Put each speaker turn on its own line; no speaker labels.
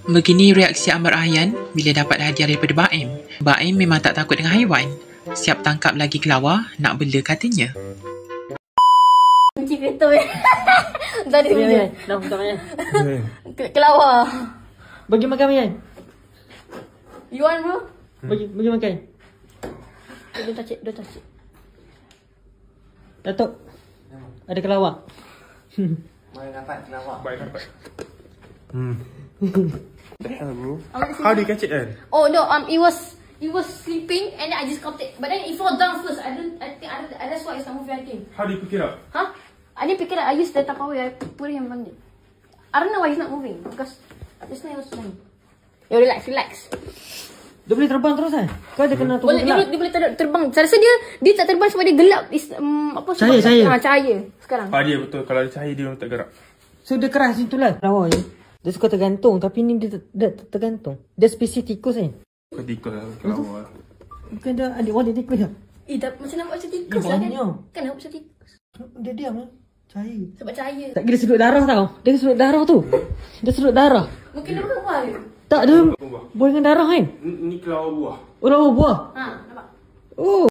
Begini reaksi Amar Ahyan bila dapat hadiah daripada Baim. Baim memang tak takut dengan haiwan. Siap tangkap lagi kelawar, nak bela katanya.
Kunci kereta ya. Tadi
Yan. Dah buka Yan.
kelawar.
Bagi makan Yan.
You want bro?
Bagi makan.
Don't touch it.
Datuk. Ada kelawar.
Mana dapat kelawar?
Baik dapat. The hell, bro? How do you catch it then?
Oh no, it was sleeping and then I just caught it. But then it fall down first. That's why it's not moving, I think.
How do you pick it up?
Huh? I didn't pick it up. I used data power. I put it in my it. I don't know why it's not moving because just now it was flying. Yo, relax.
Dia boleh terbang terus kan? Kau ada kena tunggu
Boleh,
gelap?
dia boleh terbang. Saya rasa dia tak terbang sebab dia gelap. Apa sebab
Cahaya.
Cahaya sekarang.
Dia betul. Kalau ada cahaya, dia memang tak gerak.
So dia keras macam tu lah kelawar ni. Dia suka tergantung tapi ni dia tergantung. Dia spesies tikus ni.
Kau tikus lah, kelawar.
Bukan dia adik wadik tikus lah.
Macam nampak macam tikus lah kan?
banyak.
Kan nampak macam tikus.
Dia diam lah. Cahaya.
Sebab cahaya.
Tak kira sudut darah tau. Dia sudut darah tu. Dia sudut darah.
Mungkin dia bukan buah ke?
Tak ada. Boleh dengan darah kan?
Ni kelawar buah.
Oh, lawa buah.
Ha, nampak?
Oh.